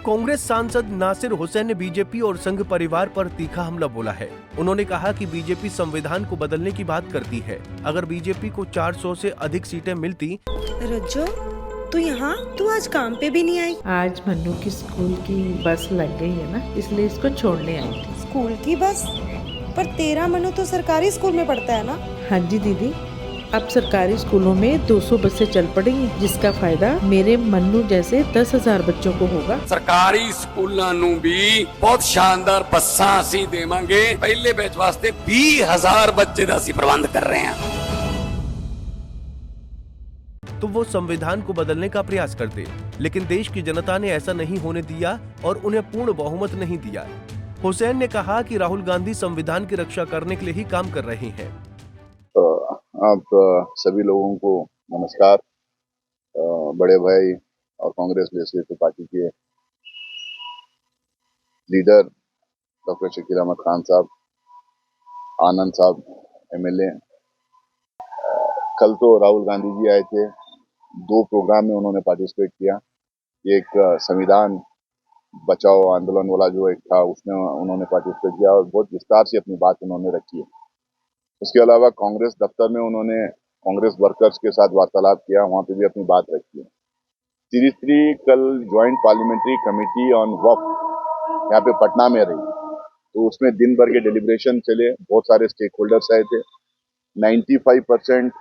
कांग्रेस सांसद नासिर हुसैन ने बीजेपी और संघ परिवार पर तीखा हमला बोला है। उन्होंने कहा कि बीजेपी संविधान को बदलने की बात करती है। अगर बीजेपी को 400 से अधिक सीटें मिलती। रज्जो, तू आज काम पे भी नहीं आई? आज मन्नू की स्कूल की बस लग गई है ना, इसलिए इसको छोड़ने आई थी। स्कूल की बस? पर तेरा मन्नू तो सरकारी स्कूल में पढ़ता है ना? हाँ जी दीदी, अब सरकारी स्कूलों में 200 बसें चल पड़ेंगी, जिसका फायदा मेरे मन्नू जैसे 10,000 बच्चों को होगा। सरकारी स्कूलों नू भी बहुत शानदार बसां असीं देवांगे। पहले बैच वास्ते 20,000 बच्चे दा असीं प्रबंध कर रहे हैं। तो वो संविधान को बदलने का प्रयास करते, लेकिन देश की जनता ने ऐसा नहीं होने दिया और उन्हें पूर्ण बहुमत नहीं दिया। हुसैन ने कहा कि राहुल गांधी संविधान की रक्षा करने के लिए ही काम कर रहे हैं। आप सभी लोगों को नमस्कार। बड़े भाई और कांग्रेस लेजिस्लेटिव पार्टी के लीडर डॉक्टर शकील अहमद खान साहब, आनंद साहब एमएलए, कल तो राहुल गांधी जी आए थे। 2 प्रोग्राम में उन्होंने पार्टिसिपेट किया। एक संविधान बचाओ आंदोलन वाला जो एक था, उसमें उन्होंने पार्टिसिपेट किया और बहुत विस्तार से अपनी बात उन्होंने रखी है। उसके अलावा कांग्रेस दफ्तर में उन्होंने कांग्रेस वर्कर्स के साथ वार्तालाप किया, वहां पे भी अपनी बात रखी है। तीसरी कल ज्वाइंट पार्लियामेंट्री कमेटी ऑन वक्फ यहाँ पे पटना में रही, तो उसमें दिन भर के डेलिब्रेशन चले। बहुत सारे स्टेक होल्डर्स आए थे। 95%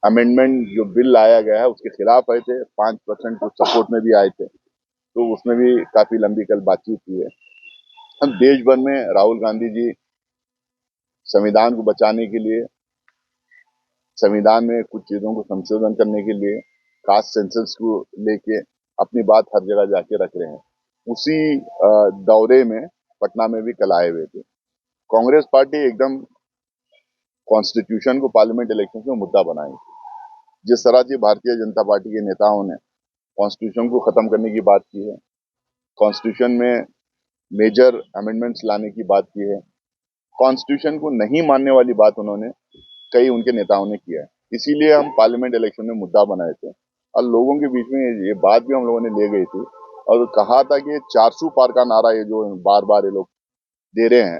अमेंडमेंट जो बिल लाया गया है उसके खिलाफ आए थे, 5% कुछ सपोर्ट में भी आए थे, तो उसमें भी काफी लंबी कल बातचीत हुई है। हम देश भर में राहुल गांधी जी संविधान को बचाने के लिए, संविधान में कुछ चीजों को संशोधन करने के लिए, कास्ट सेंसस को लेके अपनी बात हर जगह जाके रख रहे हैं। उसी दौरे में पटना में भी कल आए हुए थे। कांग्रेस पार्टी एकदम कॉन्स्टिट्यूशन को पार्लियामेंट इलेक्शन में मुद्दा बनाई। जिस तरह से भारतीय जनता पार्टी के नेताओं ने कॉन्स्टिट्यूशन को खत्म करने की बात की है, कॉन्स्टिट्यूशन में मेजर अमेंडमेंट्स लाने की बात की है, कॉन्स्टिट्यूशन को नहीं मानने वाली बात उन्होंने कई उनके नेताओं ने किया है। इसीलिए हम पार्लियामेंट इलेक्शन में मुद्दा बनाए थे और लोगों के बीच में ये बात भी हम लोगों ने ले गई थी और कहा था कि 400 पार का नारा ये जो बार बार ये लोग दे रहे हैं,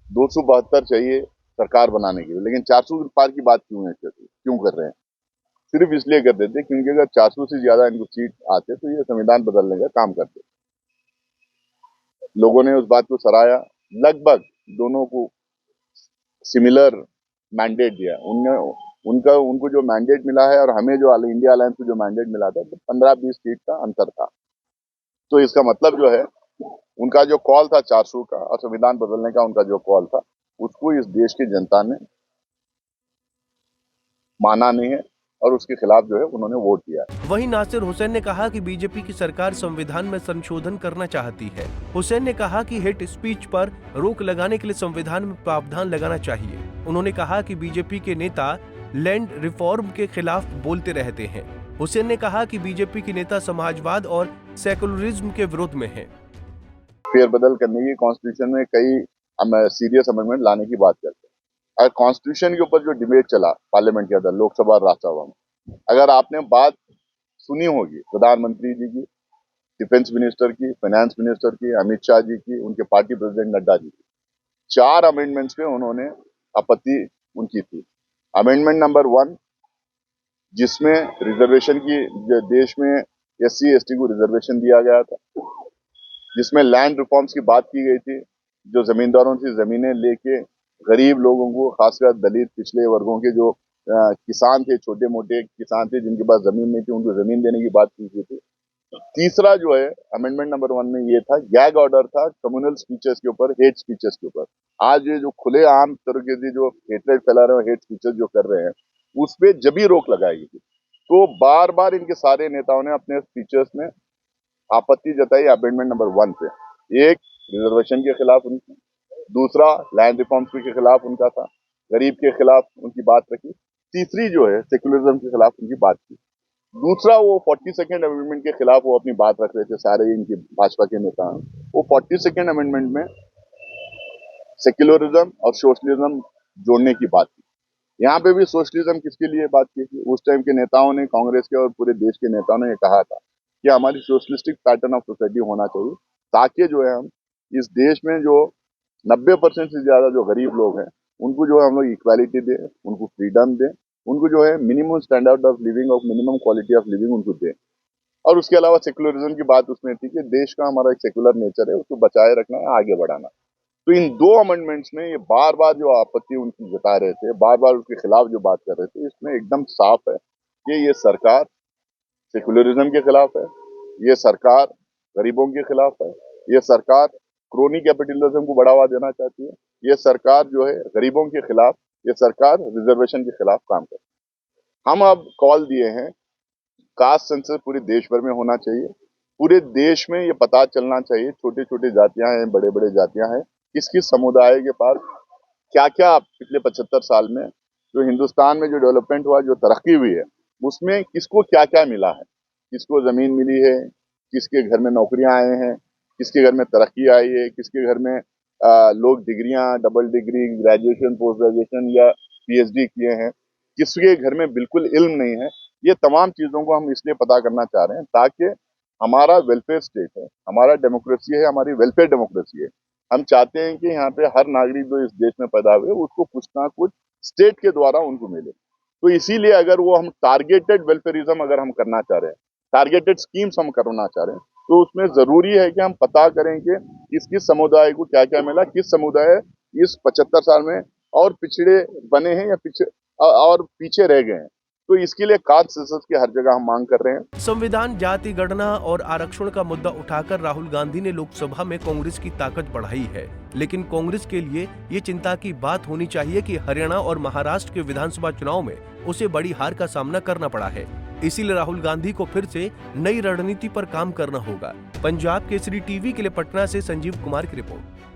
272 चाहिए सरकार बनाने के लिए, लेकिन 400 पार की बात क्यों कर रहे हैं? सिर्फ इसलिए कर देते क्योंकि अगर 400 से ज्यादा इनको सीट आते तो ये संविधान बदलने का काम करते। लोगों ने उस बात को सराहा। लगभग दोनों को सिमिलर मैंडेट दिया। उनको जो मैंडेट मिला है और हमें जो इंडिया अलायंस को जो मैंडेट मिला था, तो 15-20 सीट का अंतर था। तो इसका मतलब जो है, उनका जो कॉल था 400 का और संविधान बदलने का उनका जो कॉल था, उसको इस देश की जनता ने माना नहीं है और उसके खिलाफ जो है उन्होंने वोट दिया। वहीं नासिर हुसैन ने कहा कि बीजेपी की सरकार संविधान में संशोधन करना चाहती है। हुसैन ने कहा कि हेट स्पीच पर रोक लगाने के लिए संविधान में प्रावधान लगाना चाहिए। उन्होंने कहा कि बीजेपी के नेता लैंड रिफॉर्म के खिलाफ बोलते रहते हैं। हुसैन ने कहा कि बीजेपी के नेता समाजवाद और सेकुलरिज्म के विरोध में हैं। फेरबदल करने की कॉन्स्टिट्यूशन में कई सीरियस अमेंडमेंट लाने की बात करते हैं। अगर कॉन्स्टिट्यूशन के ऊपर जो डिबेट चला पार्लियामेंट के अंदर, लोकसभा और राज्यसभा में, अगर आपने बात सुनी होगी प्रधानमंत्री जी की, डिफेंस मिनिस्टर की, फाइनेंस मिनिस्टर की, अमित शाह जी की, उनके पार्टी प्रेसिडेंट नड्डा जी की, 4 अमेंडमेंट्स पे उन्होंने आपत्ति उनकी थी। अमेंडमेंट नंबर 1, जिसमें रिजर्वेशन की, देश में SC/ST को रिजर्वेशन दिया गया था, जिसमें लैंड रिफॉर्म्स की बात की गई थी, जो जमींदारों से जमीनें लेके गरीब लोगों को, खासकर दलित पिछले वर्गों के जो किसान थे, छोटे मोटे किसान थे जिनके पास जमीन नहीं थी, उनको जमीन देने की बात की गई थी। तीसरा जो है अमेंडमेंट नंबर 1 में ये था, गैग ऑर्डर था कम्युनल स्पीचेस के ऊपर, हेट स्पीचेस के ऊपर। आज ये जो खुले आम तरीके से जो हेटरेट फैला रहे हैं, हेट स्पीचेस जो कर रहे हैं, उस पर जब भी रोक लगाएगी थी। तो बार बार इनके सारे नेताओं ने अपने स्पीचेस में आपत्ति जताई अमेंडमेंट नंबर 1 पे। एक, रिजर्वेशन के खिलाफ उनकी, दूसरा लैंड रिफॉर्म्स के खिलाफ उनका था, गरीब के खिलाफ उनकी बात रखी, तीसरी जो है सेक्युलरिज्म के खिलाफ उनकी बात की, दूसरा वो 42nd अमेंडमेंट के खिलाफ वो अपनी बात रख रहे थे। सारे इनकी भाजपा के नेता, वो 42nd अमेंडमेंट में सेक्युलरिज्म और सोशलिज्म जोड़ने की बात की। यहाँ पे भी सोशलिज्म किसके लिए बात की थी? उस टाइम के नेताओं ने, कांग्रेस के और पूरे देश के नेताओं ने ये कहा था कि हमारी सोशलिस्टिक पैटर्न ऑफ सोसाइटी होना चाहिए, ताकि जो है हम इस देश में जो 90% से ज्यादा जो गरीब लोग हैं उनको जो है हम लोग इक्वालिटी दें, उनको फ्रीडम दें, उनको जो है मिनिमम स्टैंडर्ड ऑफ लिविंग और मिनिमम क्वालिटी ऑफ लिविंग उनको दें। और उसके अलावा सेकुलरिज्म की बात उसमें थी कि देश का हमारा एक सेकुलर नेचर है, उसको बचाए रखना है, आगे बढ़ाना। तो इन 2 अमेंडमेंट्स में ये बार बार जो आपत्ति उनकी जता रहे थे, बार बार उसके खिलाफ जो बात कर रहे थे, इसमें एकदम साफ है कि ये सरकार सेकुलरिज्म के खिलाफ है, ये सरकार गरीबों के खिलाफ है, ये सरकार क्रोनी कैपिटलिज्म को बढ़ावा देना चाहती है, ये सरकार जो है गरीबों के खिलाफ, ये सरकार रिजर्वेशन के खिलाफ काम कर रही है। हम अब कॉल दिए हैं कास्ट सेंसस पूरे देश भर में होना चाहिए, पूरे देश में ये पता चलना चाहिए छोटे छोटे जातियां हैं, बड़े बड़े जातियां हैं, किस किस समुदाय के पास क्या क्या पिछले 75 साल में जो हिंदुस्तान में जो डेवलपमेंट हुआ, जो तरक्की हुई है, उसमें किसको क्या क्या मिला है, किसको जमीन मिली है, किसके घर में नौकरियां आए हैं, किसके घर में तरक्की आई है, किसके घर में लोग डिग्रियां, double degree, graduation, post graduation या पीएचडी किए हैं, किसके घर में बिल्कुल इल्म नहीं है। ये तमाम चीजों को हम इसलिए पता करना चाह रहे हैं ताकि हमारा वेलफेयर स्टेट है, हमारा डेमोक्रेसी है, हमारी वेलफेयर डेमोक्रेसी है। हम चाहते हैं कि यहाँ पे हर नागरिक जो इस देश में पैदा हुए उसको कुछ ना कुछ स्टेट के द्वारा उनको मिले। तो इसीलिए अगर वो हम टारगेटेड वेलफेयरिज्म अगर हम करना चाह रहे हैं, टारगेटेड स्कीम्स हम करना चाह रहे हैं, तो उसमें जरूरी है कि हम पता करें कि किस किस समुदाय को क्या क्या मिला, किस समुदाय इस 75 साल में और पिछड़े बने हैं या और पीछे रह गए हैं। तो इसके लिए कास्ट सेंसस की हर जगह हम मांग कर रहे हैं। संविधान, जाति गणना और आरक्षण का मुद्दा उठाकर राहुल गांधी ने लोकसभा में कांग्रेस की ताकत बढ़ाई है, लेकिन कांग्रेस के लिए ये चिंता की बात होनी चाहिए कि हरियाणा और महाराष्ट्र के विधानसभा चुनाव में उसे बड़ी हार का सामना करना पड़ा है। इसीलिए राहुल गांधी को फिर से नई रणनीति पर काम करना होगा। पंजाब केसरी टीवी के लिए पटना से संजीव कुमार की रिपोर्ट।